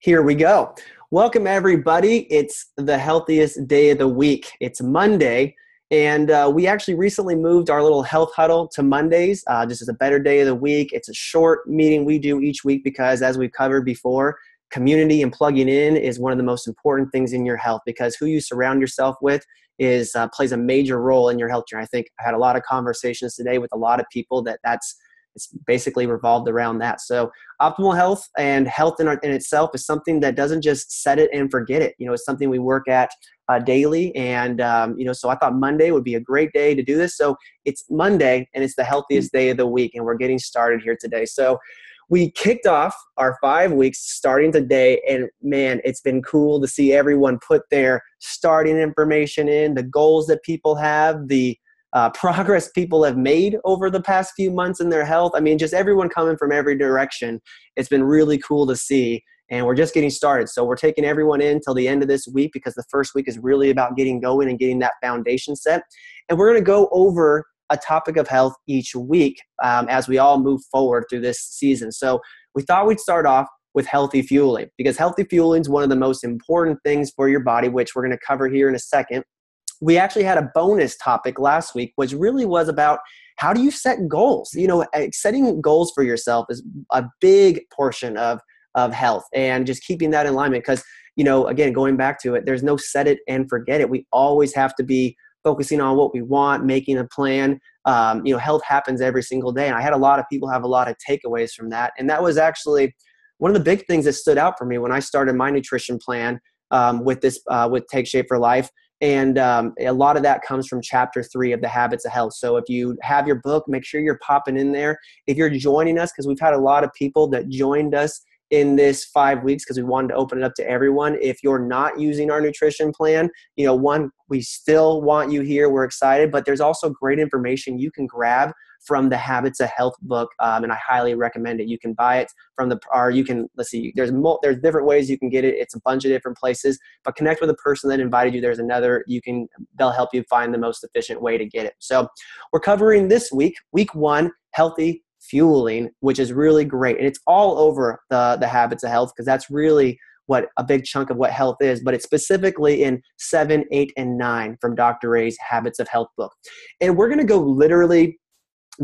Here we go. Welcome, everybody. It's the healthiest day of the week. It's Monday, and we actually recently moved our little health huddle to Mondays, just as a better day of the week. It's a short meeting we do each week because, as we've covered before, community and plugging in is one of the most important things in your health, because who you surround yourself with plays a major role in your health journey. I think I had a lot of conversations today with a lot of people it's basically revolved around that. So optimal health and health in itself is something that doesn't just set it and forget it. It's something we work at daily. And, so I thought Monday would be a great day to do this. So it's Monday and it's the healthiest day of the week. And we're getting started here today. So we kicked off our 5 weeks starting today. And man, it's been cool to see everyone put their starting information in, the goals that people have, the progress people have made over the past few months in their health. I mean, just everyone coming from every direction. It's been really cool to see, and we're just getting started. So we're taking everyone in till the end of this week, because the first week is really about getting going and getting that foundation set. And we're going to go over a topic of health each week as we all move forward through this season. So we thought we'd start off with healthy fueling, because healthy fueling is one of the most important things for your body, which we're going to cover here in a second. We actually had a bonus topic last week, which really was about how do you set goals? Setting goals for yourself is a big portion of health, and just keeping that in alignment. Because, again, going back to it, there's no set it and forget it. We always have to be focusing on what we want, making a plan. Health happens every single day. And I had a lot of people have a lot of takeaways from that. And that was actually one of the big things that stood out for me when I started my nutrition plan with Take Shape for Life. And a lot of that comes from chapter 3 of the Habits of Health. So if you have your book, make sure you're popping in there. If you're joining us, because we've had a lot of people that joined us in this 5 weeks, because we wanted to open it up to everyone. If you're not using our nutrition plan, we still want you here. We're excited, but there's also great information you can grab from the Habits of Health book, and I highly recommend it. You can buy it from there's different ways you can get it. It's a bunch of different places, but connect with a person that invited you. There's another, they'll help you find the most efficient way to get it. So we're covering this week 1, healthy fueling, which is really great. And it's all over the Habits of Health, because that's really what a big chunk of what health is, but it's specifically in 7, 8, and 9 from Dr. Ray's Habits of Health book. And we're going to go literally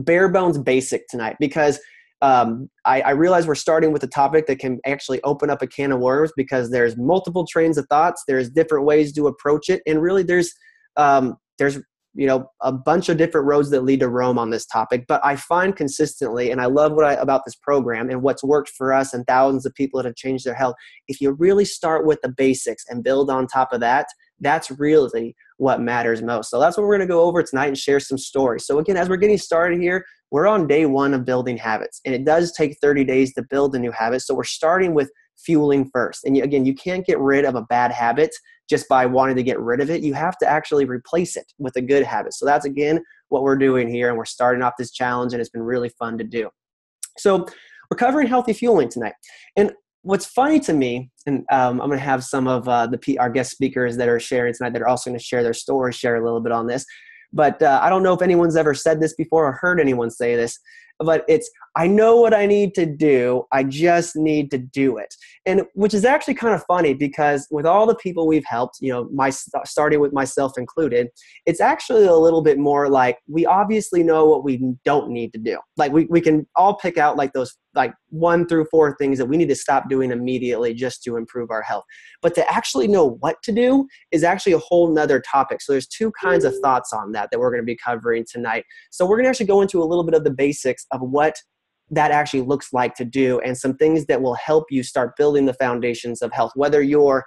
bare bones basic tonight, because I realize we're starting with a topic that can actually open up a can of worms, because there's multiple trains of thoughts. There's different ways to approach it. And really there's a bunch of different roads that lead to Rome on this topic. But I find consistently, and I love about this program and what's worked for us and thousands of people that have changed their health, if you really start with the basics and build on top of that, that's really what matters most. So that's what we're going to go over tonight and share some stories. So again, as we're getting started here, we're on day 1 of building habits, and it does take 30 days to build a new habit. So we're starting with fueling first. And again, you can't get rid of a bad habit just by wanting to get rid of it. You have to actually replace it with a good habit. So that's, again, what we're doing here. And we're starting off this challenge, and it's been really fun to do. So we're covering healthy fueling tonight. And what's funny to me, and I'm going to have some of our guest speakers that are sharing tonight that are also going to share their stories, share a little bit on this. But I don't know if anyone's ever said this before or heard anyone say this, but I know what I need to do. I just need to do it. And which is actually kind of funny, because with all the people we've helped, starting with myself included, it's actually a little bit more like we obviously know what we don't need to do. Like we can all pick out like those 1 through 4 things that we need to stop doing immediately just to improve our health. But to actually know what to do is actually a whole nother topic. So there's 2 kinds of thoughts on that we're going to be covering tonight. So we're going to actually go into a little bit of the basics of what that actually looks like to do, and some things that will help you start building the foundations of health, whether you're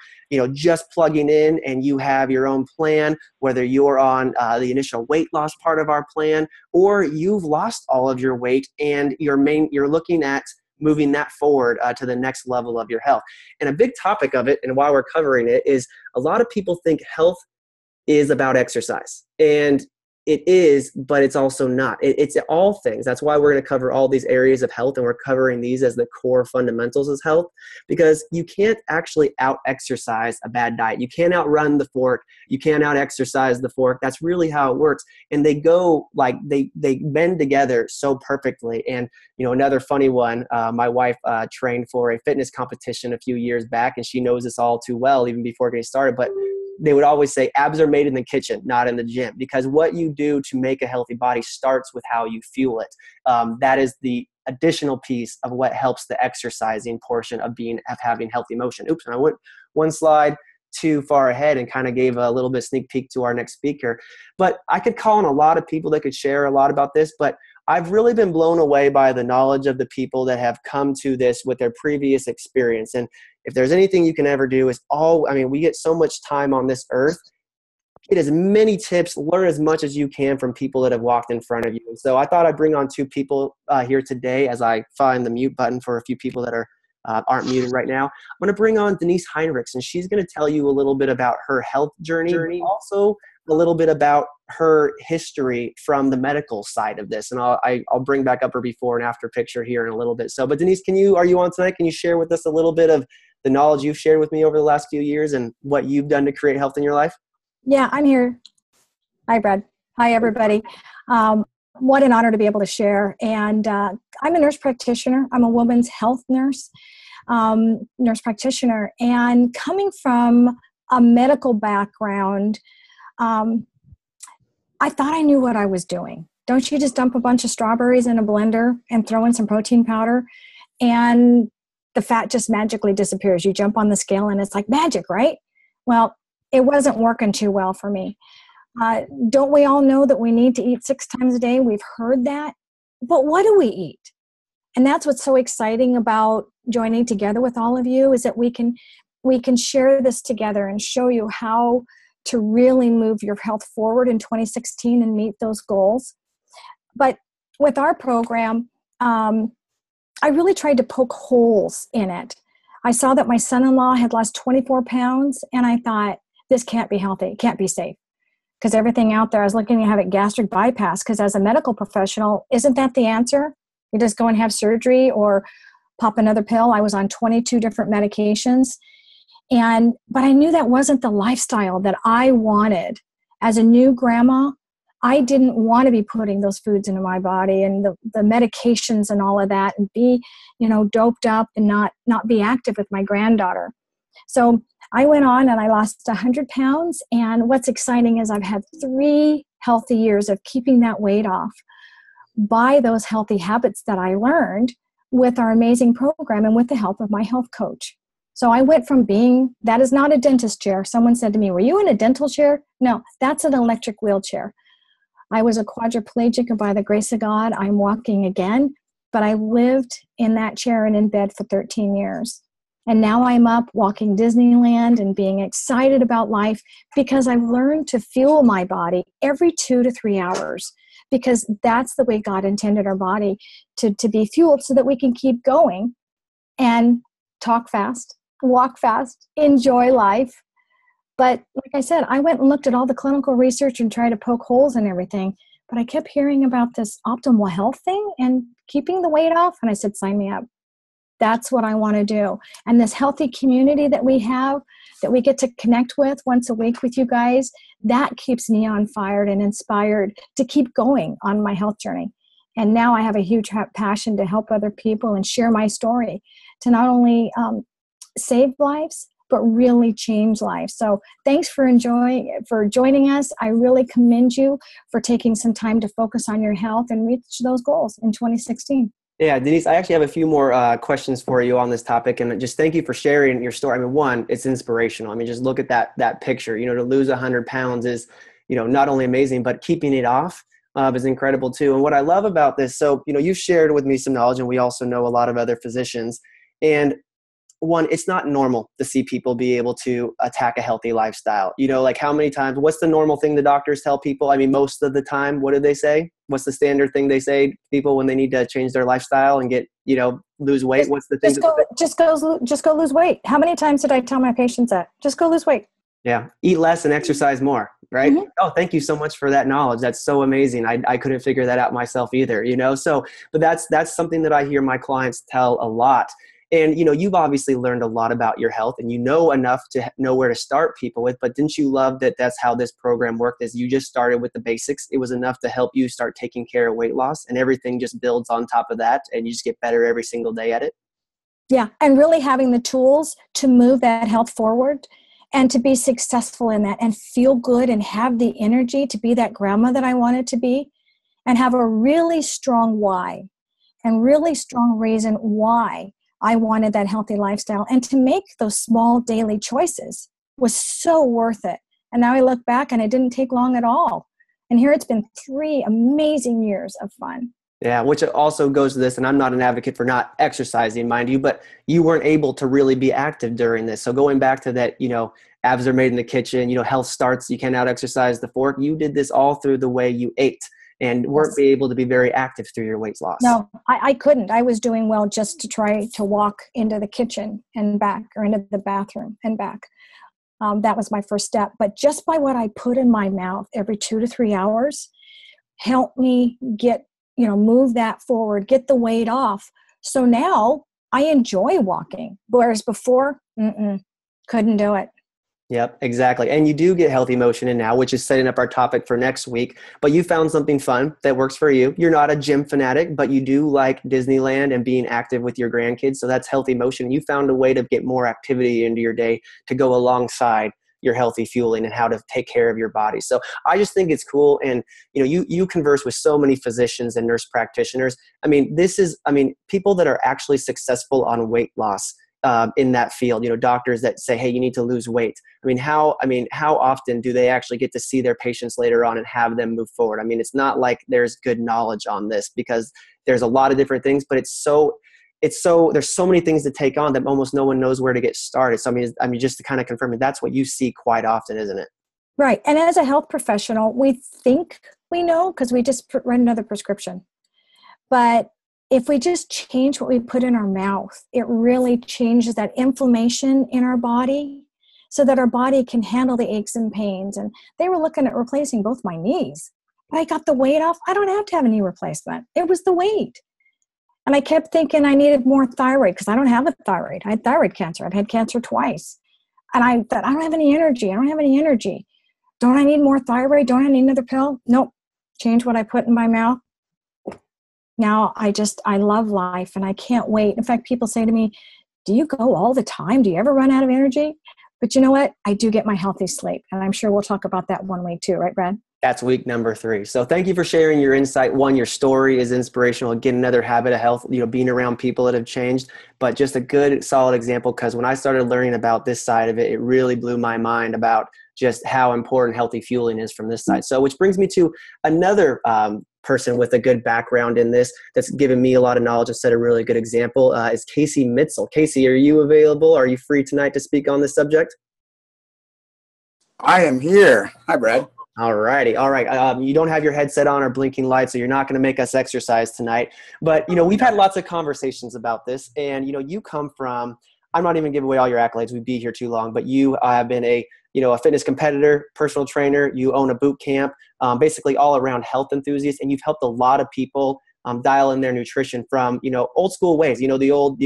just plugging in and you have your own plan, whether you're on the initial weight loss part of our plan, or you've lost all of your weight and you're looking at moving that forward to the next level of your health. And a big topic of it, and why we're covering it, is a lot of people think health is about exercise. And it is, but it's also not. It's all things. That's why we're going to cover all these areas of health, and we're covering these as the core fundamentals of health, because you can't actually out-exercise a bad diet. You can't outrun the fork. You can't out-exercise the fork. That's really how it works. And they go like they bend together so perfectly. And, another funny one, my wife trained for a fitness competition a few years back, and she knows this all too well, even before getting started. But they would always say abs are made in the kitchen, not in the gym, because what you do to make a healthy body starts with how you fuel it. That is the additional piece of what helps the exercising portion of having healthy motion. Oops, and I went one slide too far ahead and kind of gave a little bit sneak peek to our next speaker. But I could call on a lot of people that could share a lot about this, but I've really been blown away by the knowledge of the people that have come to this with their previous experience. And if there's anything you can ever do we get so much time on this earth. Get as many tips, learn as much as you can from people that have walked in front of you. So I thought I'd bring on two people here today as I find the mute button for a few people that aren't muted right now. I'm going to bring on Denise Heinrich, and she's going to tell you a little bit about her health journey, also a little bit about her history from the medical side of this. And I'll bring back up her before and after picture here in a little bit. So, but Denise, are you on tonight? Can you share with us a little bit of the knowledge you've shared with me over the last few years and what you've done to create health in your life? Yeah, I'm here. Hi, Brad. Hi, everybody. What an honor to be able to share. And I'm a nurse practitioner. I'm a women's health nurse practitioner. And coming from a medical background, I thought I knew what I was doing. Don't you just dump a bunch of strawberries in a blender and throw in some protein powder and the fat just magically disappears? You jump on the scale and it's like magic, right? Well, it wasn't working too well for me. Don't we all know that we need to eat 6 times a day? We've heard that. But what do we eat? And that's what's so exciting about joining together with all of you, is that we can share this together and show you how to really move your health forward in 2016 and meet those goals. But with our program, I really tried to poke holes in it. I saw that my son-in-law had lost 24 pounds, and I thought, this can't be healthy. It can't be safe. Because everything out there, I was looking to have a gastric bypass, because as a medical professional, isn't that the answer? You just go and have surgery or pop another pill. I was on 22 different medications. But I knew that wasn't the lifestyle that I wanted. As a new grandma, I didn't want to be putting those foods into my body and the medications and all of that, and be, doped up and not be active with my granddaughter. So I went on and I lost 100 pounds. And what's exciting is I've had 3 healthy years of keeping that weight off by those healthy habits that I learned with our amazing program and with the help of my health coach. So I went from that is not a dentist chair. Someone said to me, were you in a dental chair? No, that's an electric wheelchair. I was a quadriplegic, and by the grace of God, I'm walking again. But I lived in that chair and in bed for 13 years. And now I'm up walking Disneyland and being excited about life, because I've learned to fuel my body every 2 to 3 hours, because that's the way God intended our body to be fueled, so that we can keep going and talk fast, walk fast, enjoy life. But like I said, I went and looked at all the clinical research and tried to poke holes in everything. But I kept hearing about this optimal health thing and keeping the weight off. And I said, sign me up. That's what I want to do. And this healthy community that we have, that we get to connect with once a week with you guys, that keeps me on fire and inspired to keep going on my health journey. And now I have a huge passion to help other people and share my story to not only save lives, but really change lives. So thanks for joining us. I really commend you for taking some time to focus on your health and reach those goals in 2016. Yeah, Denise, I actually have a few more questions for you on this topic, and just thank you for sharing your story. I mean, one, it's inspirational. I mean, just look at that picture. To lose 100 pounds is, not only amazing, but keeping it off is incredible too. And what I love about this, so you've shared with me some knowledge, and we also know a lot of other physicians. And one, it's not normal to see people be able to attack a healthy lifestyle. Like how many times, what's the normal thing the doctors tell people? I mean, most of the time, what do they say? What's the standard thing they say to people when they need to change their lifestyle and get, lose weight? What's the thing? Just go lose weight. How many times did I tell my patients that? Just go lose weight. Yeah. Eat less and exercise more. right? Mm-hmm. Oh, thank you so much for that knowledge. That's so amazing. I couldn't figure that out myself either, so, but that's something that I hear my clients tell a lot. And, you've obviously learned a lot about your health, and enough to know where to start people with, but didn't you love that that's how this program worked, is you just started with the basics. It was enough to help you start taking care of weight loss, and everything just builds on top of that, and you just get better every single day at it. Yeah, and really having the tools to move that health forward and to be successful in that and feel good and have the energy to be that grandma that I wanted to be, and have a really strong why and really strong reason why I wanted that healthy lifestyle, and to make those small daily choices was so worth it. And now I look back and it didn't take long at all. And here it's been 3 amazing years of fun. Yeah, which also goes to this, and I'm not an advocate for not exercising, mind you, but you weren't able to really be active during this. So going back to that, abs are made in the kitchen, health starts, you cannot exercise the fork. You did this all through the way you ate and weren't able to be very active through your weight loss. No, I couldn't. I was doing well just to try to walk into the kitchen and back, or into the bathroom and back. That was my first step. But just by what I put in my mouth every 2 to 3 hours helped me get, move that forward, get the weight off. So now I enjoy walking, whereas before, couldn't do it. Yep, exactly. And you do get healthy motion in now, which is setting up our topic for next week. But you found something fun that works for you. You're not a gym fanatic, but you do like Disneyland and being active with your grandkids. So that's healthy motion. You found a way to get more activity into your day to go alongside your healthy fueling and how to take care of your body. So I just think it's cool. And, you converse with so many physicians and nurse practitioners. People that are actually successful on weight loss in that field, doctors that say, hey, you need to lose weight. How often do they actually get to see their patients later on and have them move forward? It's not like there's good knowledge on this, because there's a lot of different things, but there's so many things to take on that almost no one knows where to get started. So, just to kind of confirm it, that's what you see quite often, isn't it? Right. And as a health professional, we think we know because we just read another prescription. But if we just change what we put in our mouth, it really changes that inflammation in our body so that our body can handle the aches and pains. And they were looking at replacing both my knees. But I got the weight off. I don't have to have a knee replacement. It was the weight. And I kept thinking I needed more thyroid because I don't have a thyroid. I had thyroid cancer. I'd had cancer twice. And I thought, I don't have any energy. Don't I need more thyroid? Don't I need another pill? Nope. Change what I put in my mouth. Now I love life and I can't wait. In fact, people say to me, do you go all the time? Do you ever run out of energy? But you know what? I do get my healthy sleep. And I'm sure we'll talk about that one week too. Right, Brad? That's week number 3. So thank you for sharing your insight. One, your story is inspirational. Again, another habit of health, being around people that have changed, but just a good, solid example. Because when I started learning about this side of it, it really blew my mind about just how important healthy fueling is from this side. So, which brings me to another person with a good background in this that's given me a lot of knowledge and set a really good example is Casey Mitsell. Casey, are you available? Are you free tonight to speak on this subject? I am here. Hi, Brad. All righty. All right. You don't have your headset on or blinking lights, so you're not going to make us exercise tonight. But, we've had lots of conversations about this. And, you come from, I'm not even giving away all your accolades. We'd be here too long. But you have been a fitness competitor, personal trainer. You own a boot camp, basically all around health enthusiast. And you've helped a lot of people dial in their nutrition from, old school ways, the old,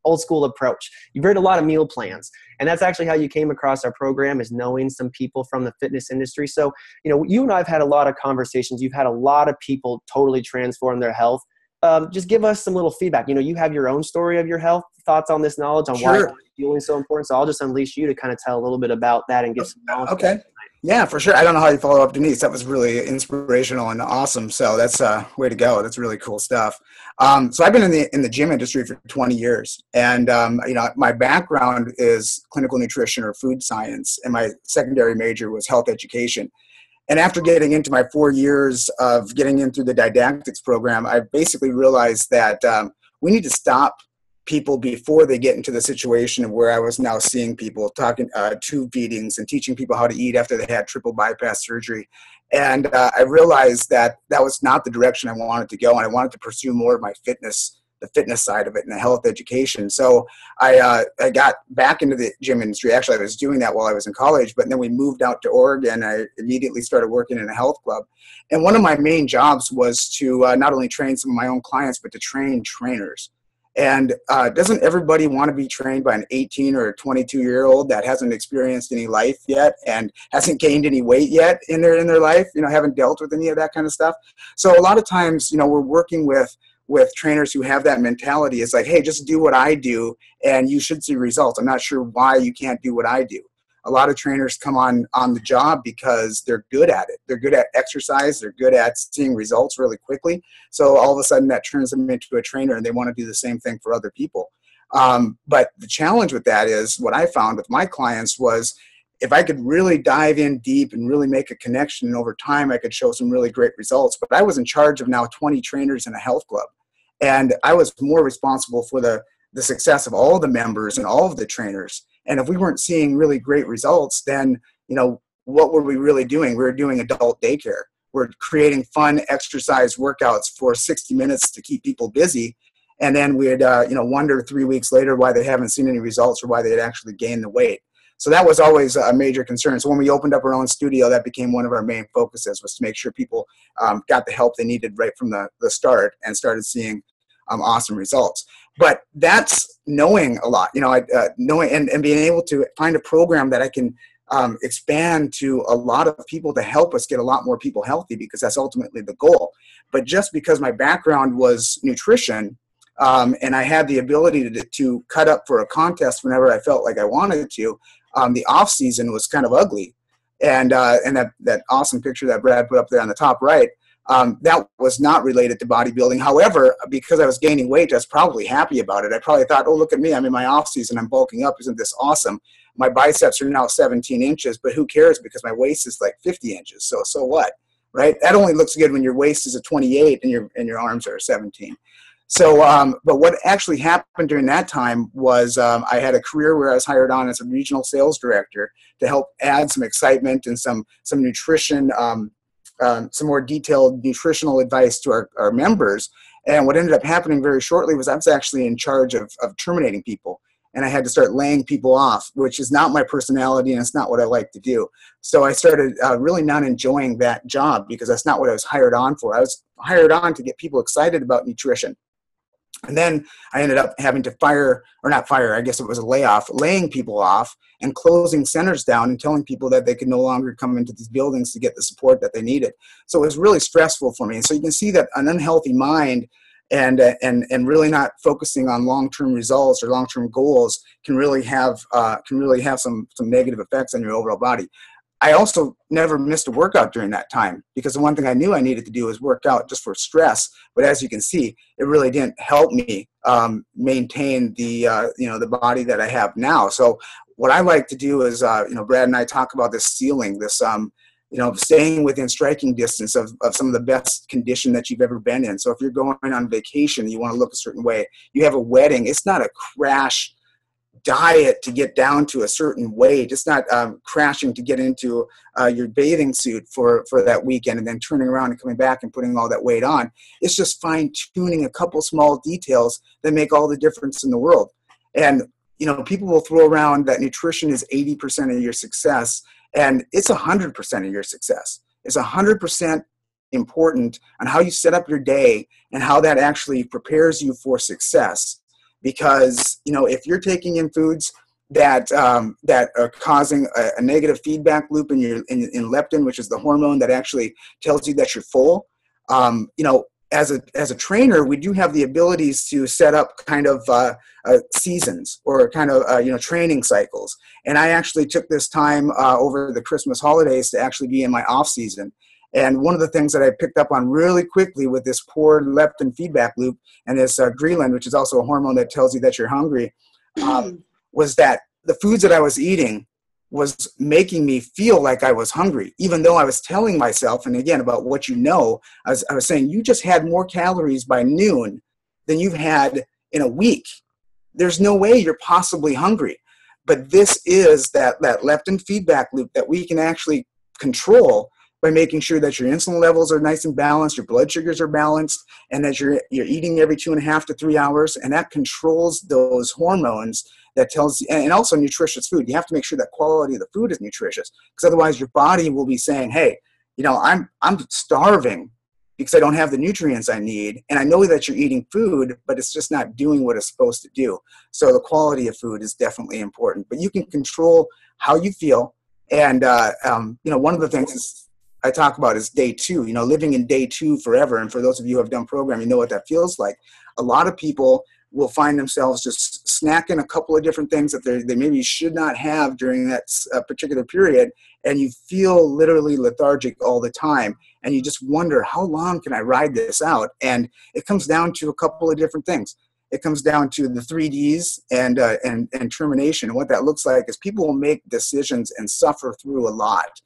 old school approach. You've heard a lot of meal plans. And that's actually how you came across our program, is knowing some people from the fitness industry. So, you and I have had a lot of conversations. You've had a lot of people totally transform their health. Just give us some little feedback. You have your own story of your health, thoughts on this knowledge, on why fueling is so important. So I'll just unleash you to kind of tell a little bit about that and give some knowledge. Okay. Yeah, for sure. I don't know how you follow up, Denise. That was really inspirational and awesome. So that's way to go. That's really cool stuff. So I've been in the gym industry for 20 years, and my background is clinical nutrition or food science, and my secondary major was health education. And after getting into my 4 years of getting in through the didactics program, I basically realized that we need to stop people before they get into the situation of where I was now seeing people talking tube feedings and teaching people how to eat after they had triple bypass surgery. And I realized that was not the direction I wanted to go. And I wanted to pursue more of my fitness the fitness side of it and the health education. So I got back into the gym industry. Actually, I was doing that while I was in college, but then we moved out to Oregon. I immediately started working in a health club. And one of my main jobs was to not only train some of my own clients, but to train trainers. And doesn't everybody want to be trained by an 18 or a 22-year-old that hasn't experienced any life yet and hasn't gained any weight yet in their life, haven't dealt with any of that kind of stuff? So a lot of times, we're working with trainers who have that mentality. It's like, hey, just do what I do and you should see results. I'm not sure why you can't do what I do. A lot of trainers come on the job because they're good at it. They're good at exercise. They're good at seeing results really quickly. So all of a sudden that turns them into a trainer and they want to do the same thing for other people. But the challenge with that is what I found with my clients was if I could really dive in deep and really make a connection, and over time I could show some really great results. But I was in charge of now 20 trainers in a health club. And I was more responsible for the success of all the members and all of the trainers. And if we weren't seeing really great results, then, what were we really doing? We were doing adult daycare. We're creating fun exercise workouts for 60 minutes to keep people busy. And then we'd, wonder 3 weeks later why they haven't seen any results or why they had actually gained the weight. So that was always a major concern. So when we opened up our own studio, that became one of our main focuses, was to make sure people got the help they needed right from the start and started seeing awesome results. But that's knowing a lot, knowing and being able to find a program that I can expand to a lot of people to help us get a lot more people healthy, because that's ultimately the goal. But just because my background was nutrition, and I had the ability to cut up for a contest whenever I felt like I wanted to, the off season was kind of ugly. And that awesome picture that Brad put up there on the top right, that was not related to bodybuilding. However, because I was gaining weight, I was probably happy about it. I probably thought, oh, look at me, I'm in my off season, I'm bulking up, isn't this awesome? My biceps are now 17 inches, but who cares, because my waist is like 50 inches. So what, right? That only looks good when your waist is a 28 and your arms are 17. So, but what actually happened during that time was I had a career where I was hired on as a regional sales director to help add some excitement and some nutrition, some more detailed nutritional advice to our members. And what ended up happening very shortly was I was actually in charge of terminating people. And I had to start laying people off, which is not my personality and it's not what I like to do. So I started really not enjoying that job, because that's not what I was hired on for. I was hired on to get people excited about nutrition. And then I ended up having to I guess it was a layoff, laying people off and closing centers down and telling people that they could no longer come into these buildings to get the support that they needed. So it was really stressful for me. And so you can see that an unhealthy mind and really not focusing on long-term results or long-term goals can really have some negative effects on your overall body. I also never missed a workout during that time, because the one thing I knew I needed to do was work out just for stress. But as you can see, it really didn't help me maintain the body that I have now. So what I like to do is, Brad and I talk about this ceiling, this staying within striking distance of some of the best condition that you've ever been in. So if you're going on vacation, you want to look a certain way. You have a wedding. It's not a crash diet to get down to a certain weight. It's not crashing to get into your bathing suit for that weekend and then turning around and coming back and putting all that weight on. It's just fine-tuning a couple small details that make all the difference in the world. And people will throw around that nutrition is 80% of your success, and it's 100% of your success. It's 100% important on how you set up your day and how that actually prepares you for success. Because, if you're taking in foods that are causing a negative feedback loop in leptin, which is the hormone that actually tells you that you're full, as a trainer, we do have the abilities to set up kind of seasons or kind of training cycles. And I actually took this time over the Christmas holidays to actually be in my off season. And one of the things that I picked up on really quickly with this poor leptin feedback loop and this ghrelin, which is also a hormone that tells you that you're hungry, was that the foods that I was eating was making me feel like I was hungry, even though I was telling myself, and again, about what I was saying, you just had more calories by noon than you've had in a week. There's no way you're possibly hungry. But this is that leptin feedback loop that we can actually control by making sure that your insulin levels are nice and balanced, your blood sugars are balanced, and that you're eating every 2.5 to 3 hours, and that controls those hormones. That tells you, and also nutritious food. You have to make sure that quality of the food is nutritious, because otherwise your body will be saying, hey, I'm starving because I don't have the nutrients I need, and I know that you're eating food, but it's just not doing what it's supposed to do. So the quality of food is definitely important, but you can control how you feel. And one of the things I talk about is day 2, living in day 2 forever. And for those of you who have done programming, you know what that feels like. A lot of people will find themselves just snacking a couple of different things that they maybe should not have during that particular period. And you feel literally lethargic all the time. And you just wonder, how long can I ride this out? And it comes down to a couple of different things. It comes down to the 3Ds and termination. And what that looks like is people will make decisions and suffer through a lot,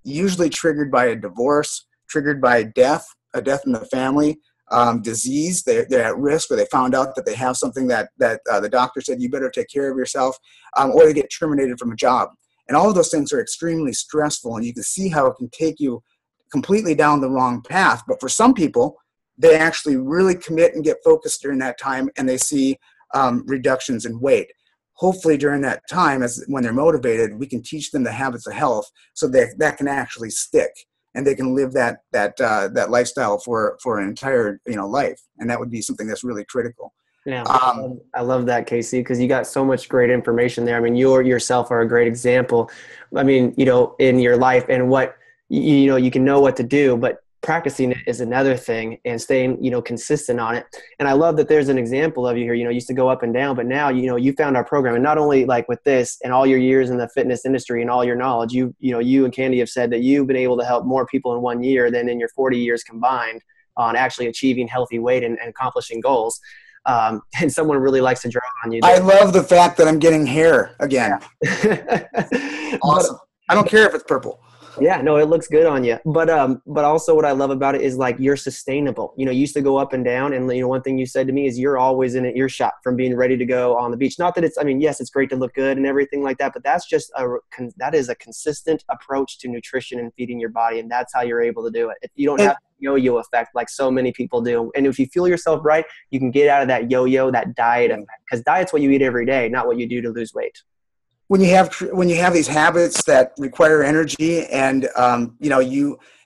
usually triggered by a divorce, triggered by a death in the family, disease. They're at risk, or they found out that they have something that the doctor said, you better take care of yourself, or they get terminated from a job. And all of those things are extremely stressful, and you can see how it can take you completely down the wrong path. But for some people, they actually really commit and get focused during that time, and they see reductions in weight. Hopefully during that time, when they're motivated, we can teach them the habits of health so that can actually stick, and they can live that lifestyle for an entire life. And that would be something that's really critical. Yeah, I love that, Casey, because you got so much great information there. I mean, you yourself are a great example. I mean, in your life and what you can know what to do, but practicing it is another thing, and staying, consistent on it. And I love that there's an example of you here, used to go up and down, but now, you found our program. And not only like with this and all your years in the fitness industry and all your knowledge, you and Candy have said that you've been able to help more people in 1 year than in your 40 years combined on actually achieving healthy weight and accomplishing goals. And someone really likes to draw on you. I love the fact that I'm getting hair again. Yeah. Awesome. I don't care if it's purple. Yeah, no, it looks good on you. But also what I love about it is like you're sustainable. You used to go up and down, and one thing you said to me is you're always in an earshot from being ready to go on the beach. Not that yes, it's great to look good and everything like that, but that's just that is a consistent approach to nutrition and feeding your body, and that's how you're able to do it. If you don't have the yo-yo effect like so many people do, and if you feel yourself right, you can get out of that yo-yo, that diet effect, because diet's what you eat every day, not what you do to lose weight. When you have these habits that require energy, and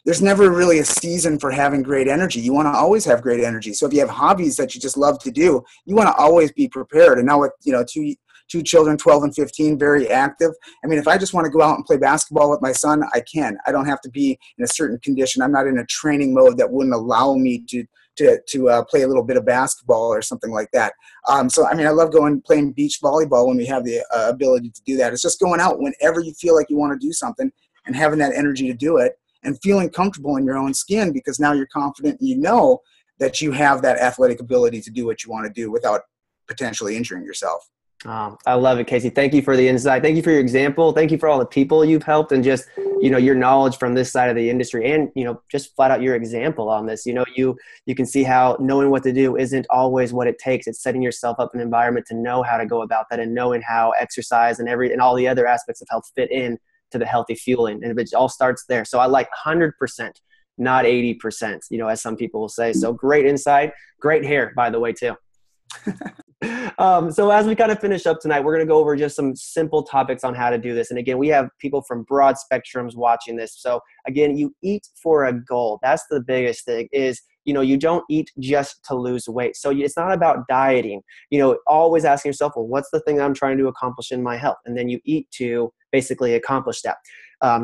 there's never really a season for having great energy. You want to always have great energy. So if you have hobbies that you just love to do, you want to always be prepared. And now with two children, 12 and 15, very active. I mean, if I just want to go out and play basketball with my son, I can. I don't have to be in a certain condition. I'm not in a training mode that wouldn't allow me to play a little bit of basketball or something like that. So, I mean, I love playing beach volleyball when we have the ability to do that. It's just going out whenever you feel like you want to do something and having that energy to do it and feeling comfortable in your own skin, because now you're confident and you know that you have that athletic ability to do what you want to do without potentially injuring yourself. I love it, Casey. Thank you for the insight. Thank you for your example. Thank you for all the people you've helped, and just, your knowledge from this side of the industry, and, just flat out your example on this. You can see how knowing what to do isn't always what it takes. It's setting yourself up an environment to know how to go about that, and knowing how exercise and all the other aspects of health fit in to the healthy fueling. And it all starts there. So I like 100%, not 80%, as some people will say. So great insight, great hair, by the way, too. So as we kind of finish up tonight, we're going to go over just some simple topics on how to do this. And again, we have people from broad spectrums watching this. So again, you eat for a goal. That's the biggest thing is, you don't eat just to lose weight. So it's not about dieting, always asking yourself, well, what's the thing I'm trying to accomplish in my health? And then you eat to basically accomplish that.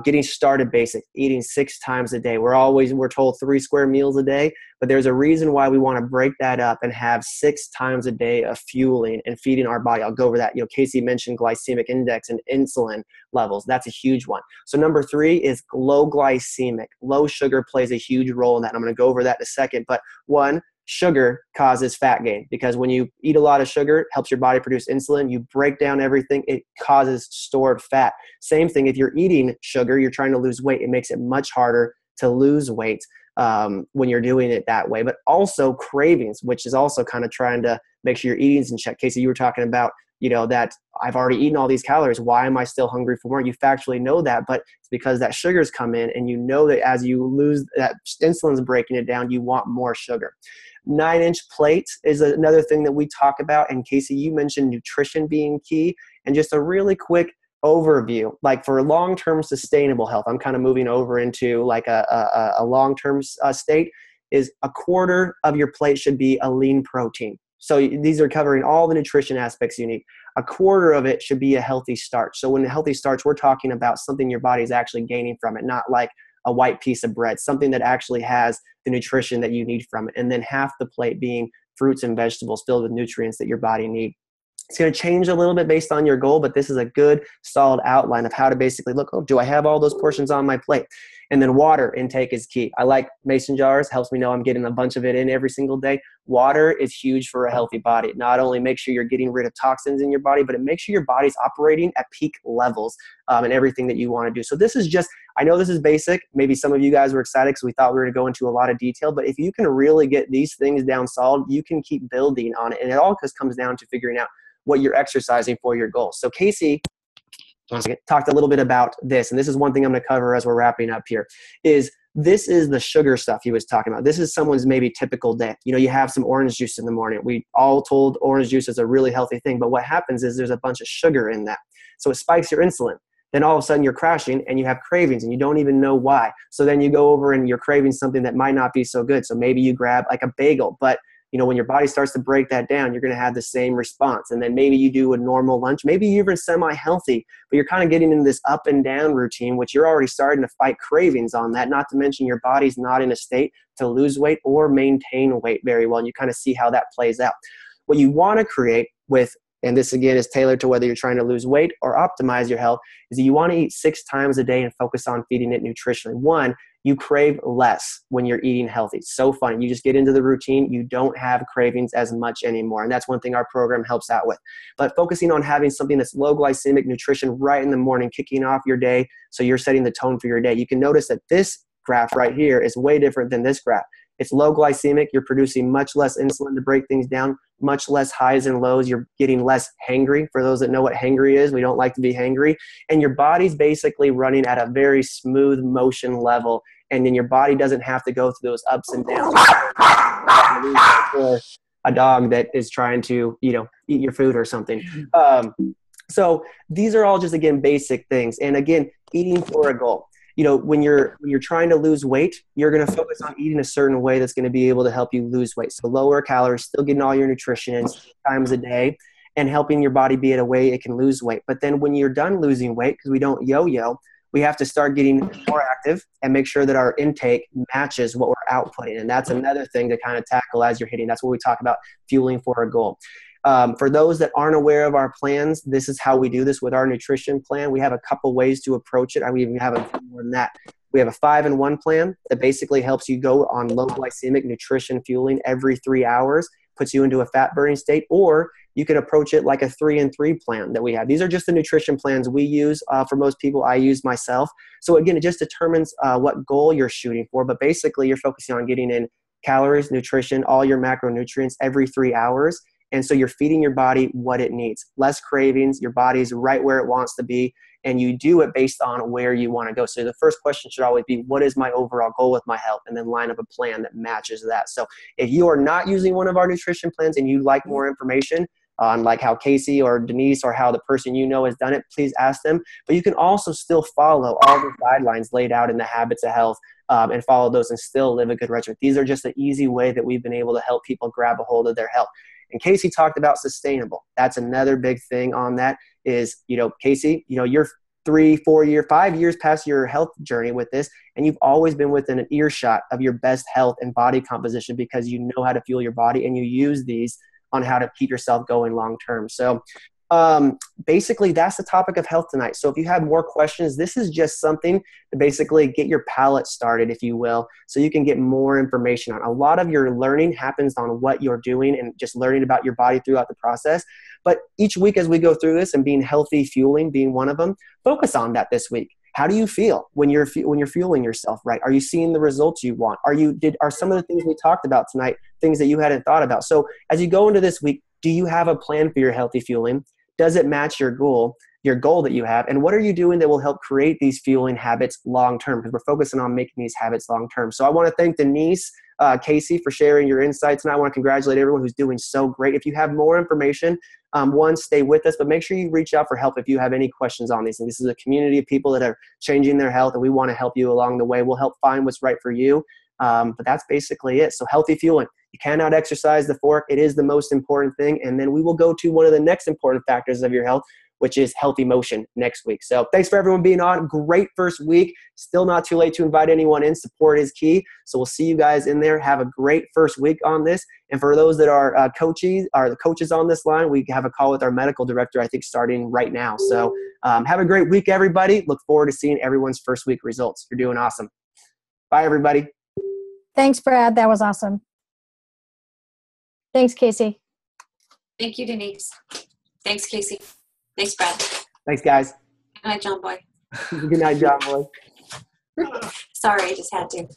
Getting started basic, eating 6 times a day. We're told 3 square meals a day, but there's a reason why we want to break that up and have 6 times a day of fueling and feeding our body. I'll go over that. Casey mentioned glycemic index and insulin levels. That's a huge one. So number 3 is low glycemic. Low sugar plays a huge role in that. And I'm going to go over that in a second. But one, sugar causes fat gain, because when you eat a lot of sugar, it helps your body produce insulin. You break down everything, it causes stored fat. Same thing, if you're eating sugar, you're trying to lose weight, it makes it much harder to lose weight when you're doing it that way. But also cravings, which is also kind of trying to make sure your eating's in check. Casey, you were talking about that I've already eaten all these calories. Why am I still hungry for more? You factually know that, but it's because that sugar's come in, and you know that as you lose that insulin's breaking it down, you want more sugar. 9-inch plate is another thing that we talk about. And Casey, you mentioned nutrition being key, and just a really quick overview, like for long-term sustainable health, I'm kind of moving over into like a long-term state, is a quarter of your plate should be a lean protein. So these are covering all the nutrition aspects you need. A quarter of it should be a healthy starch. So when a healthy starch, we're talking about something your body is actually gaining from it, not like a white piece of bread, something that actually has the nutrition that you need from it. And then half the plate being fruits and vegetables filled with nutrients that your body needs. It's going to change a little bit based on your goal, but this is a good solid outline of how to basically look, oh, do I have all those portions on my plate? And then water intake is key. I like mason jars, helps me know I'm getting a bunch of it in every single day. Water is huge for a healthy body. It not only makes sure you're getting rid of toxins in your body, but it makes sure your body's operating at peak levels and everything that you want to do. So this is just, I know this is basic. Maybe some of you guys were excited because we thought we were going to go into a lot of detail, but if you can really get these things down solid, you can keep building on it. And it all just comes down to figuring out what you're exercising for your goals. So Casey talked a little bit about this, and this is one thing I'm going to cover as we're wrapping up here, is this is the sugar stuff he was talking about. This is someone's maybe typical day. You have some orange juice in the morning. We all told orange juice is a really healthy thing, but what happens is there's a bunch of sugar in that. So it spikes your insulin. Then all of a sudden you're crashing and you have cravings and you don't even know why. So then you go over and you're craving something that might not be so good. So maybe you grab like a bagel, but when your body starts to break that down, you're going to have the same response. And then maybe you do a normal lunch, maybe you're even semi-healthy, but you're kind of getting into this up and down routine, which you're already starting to fight cravings on that, not to mention your body's not in a state to lose weight or maintain weight very well. And you kind of see how that plays out. What you want to create with, and this again is tailored to whether you're trying to lose weight or optimize your health, is that you want to eat 6 times a day and focus on feeding it nutritionally. One, you crave less when you're eating healthy. It's so fun. You just get into the routine. You don't have cravings as much anymore. And that's one thing our program helps out with. But focusing on having something that's low glycemic nutrition right in the morning, kicking off your day, so you're setting the tone for your day. You can notice that this graph right here is way different than this graph. It's low glycemic. You're producing much less insulin to break things down, much less highs and lows. You're getting less hangry. For those that know what hangry is, we don't like to be hangry. And your body's basically running at a very smooth motion level. And then your body doesn't have to go through those ups and downs. Or a dog that is trying to, eat your food or something. So these are all just, again, basic things. And again, eating for a goal. When you're trying to lose weight, you're going to focus on eating a certain way that's going to be able to help you lose weight. So lower calories, still getting all your nutrition in 6 times a day, and helping your body be at a way it can lose weight. But then when you're done losing weight, because we don't yo-yo, we have to start getting more active and make sure that our intake matches what we're outputting. And that's another thing to kind of tackle as you're hitting. That's what we talk about, fueling for a goal. For those that aren't aware of our plans, this is how we do this with our nutrition plan. We have a couple ways to approach it. We even have a few more than that. We have a 5-in-1 plan that basically helps you go on low glycemic nutrition fueling every 3 hours, puts you into a fat burning state, or you can approach it like a 3-in-3 plan that we have. These are just the nutrition plans we use for most people. I use myself. So again, it just determines what goal you're shooting for, but basically you're focusing on getting in calories, nutrition, all your macronutrients every 3 hours. And so you're feeding your body what it needs. Less cravings, your body's right where it wants to be, and you do it based on where you want to go. So the first question should always be, what is my overall goal with my health? And then line up a plan that matches that. So if you are not using one of our nutrition plans and you'd like more information on like how Casey or Denise or how the person has done it, please ask them. But you can also still follow all the guidelines laid out in the Habits of Health and follow those and still live a good regimen. These are just an easy way that we've been able to help people grab a hold of their health. And Casey talked about sustainable. That's another big thing on that is, Casey, you're 3, 4 years, 5 years past your health journey with this, and you've always been within an earshot of your best health and body composition because you know how to fuel your body and you use these on how to keep yourself going long term. So basically that's the topic of health tonight. So if you have more questions, this is just something to basically get your palate started, if you will, so you can get more information on. A lot of your learning happens on what you're doing and just learning about your body throughout the process. But each week as we go through this, and being healthy fueling being one of them, focus on that this week. How do you feel when you're fueling yourself right? Are you seeing the results you want? Are some of the things we talked about tonight things that you hadn't thought about? So as you go into this week, do you have a plan for your healthy fueling? Does it match your goal that you have? And what are you doing that will help create these fueling habits long-term? Because we're focusing on making these habits long-term. So I want to thank Denise, Casey, for sharing your insights. And I want to congratulate everyone who's doing so great. If you have more information, one, stay with us, but make sure you reach out for help if you have any questions on these. And this is a community of people that are changing their health, and we want to help you along the way. We'll help find what's right for you. But that's basically it. So healthy fueling. You cannot exercise the fork. It is the most important thing. And then we will go to one of the next important factors of your health, which is healthy motion next week. So thanks for everyone being on. Great first week. Still not too late to invite anyone in. Support is key. So we'll see you guys in there. Have a great first week on this. And for those that are the coaches on this line, we have a call with our medical director, I think, starting right now. So have a great week, everybody. Look forward to seeing everyone's first week results. You're doing awesome. Bye, everybody. Thanks, Brad. That was awesome. Thanks, Casey. Thank you, Denise. Thanks, Casey. Thanks, Brad. Thanks, guys. Good night, John Boy. Good night, John Boy. Sorry, I just had to.